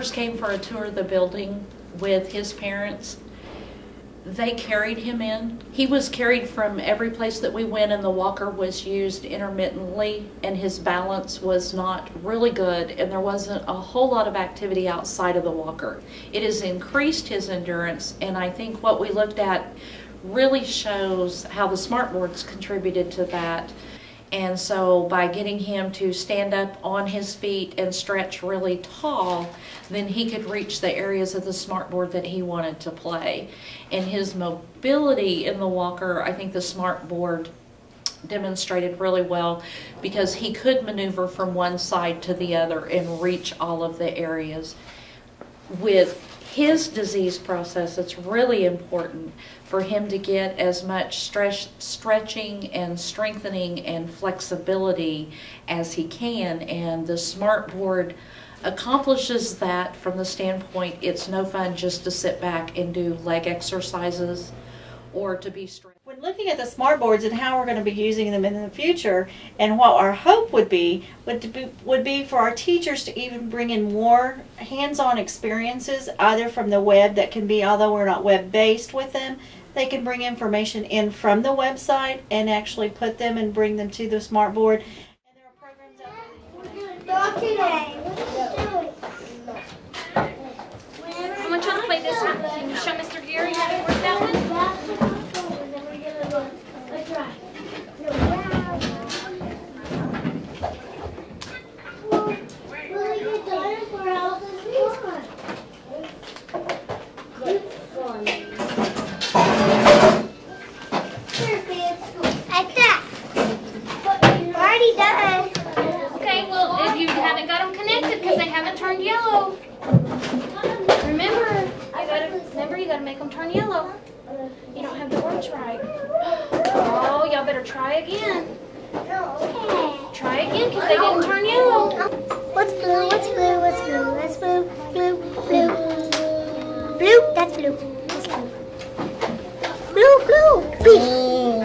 first came for a tour of the building with his parents, they carried him in. He was carried from every place that we went, and the walker was used intermittently, and his balance was not really good, and there wasn't a whole lot of activity outside of the walker. It has increased his endurance, and I think what we looked at really shows how the SmartBoards contributed to that. And so by getting him to stand up on his feet and stretch really tall, then he could reach the areas of the SmartBoard that he wanted to play. And his mobility in the walker, I think the SmartBoard demonstrated really well, because he could maneuver from one side to the other and reach all of the areas. With his disease process, it's really important for him to get as much stretching and strengthening and flexibility as he can, and the SmartBoard accomplishes that from the standpoint it's no fun just to sit back and do leg exercises or to be straight. When looking at the SmartBoards and how we're going to be using them in the future, and what our hope would be for our teachers to even bring in more hands-on experiences, either from the web that can be, although we're not web-based with them, they can bring information in from the website and actually put them and bring them to the SmartBoard. And there are programs out there that you want to I want y'all to play this one. Can you show Mr. Gary how to work that one? Okay, well, if you haven't got them connected because they haven't turned yellow, remember you gotta make them turn yellow. You don't have the words right. Oh, y'all better try again. Try again because they didn't turn yellow. What's blue? What's blue? What's blue? That's blue. Blue. Blue. Blue. That's blue. That's blue. Blue. Blue. Green.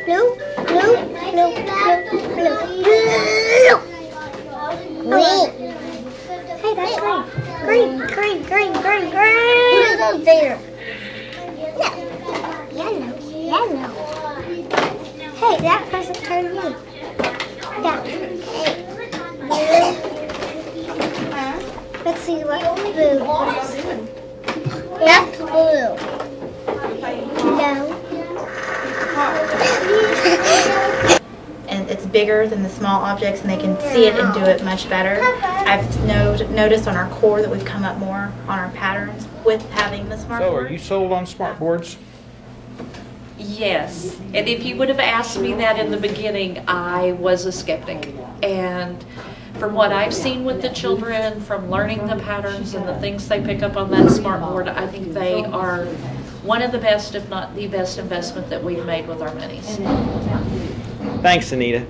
Blue. Blue. Blue. Blue. Blue. Green. Hey, that's green. Green. Green. Green. Green. Green. Blue goes there. Yellow. Yellow. Hey, that person turned me. That. Hey. Blue. Let's see what blue is. That's blue. No. And it's bigger than the small objects, and they can see it and do it much better. I've noticed on our core that we've come up more on our patterns with having the SmartBoard. So, are you sold on SmartBoards? Yes, and if you would have asked me that in the beginning, I was a skeptic. And from what I've seen with the children, from learning the patterns and the things they pick up on that SmartBoard, I think they are one of the best, if not the best investment that we've made with our monies. Thanks, Anita.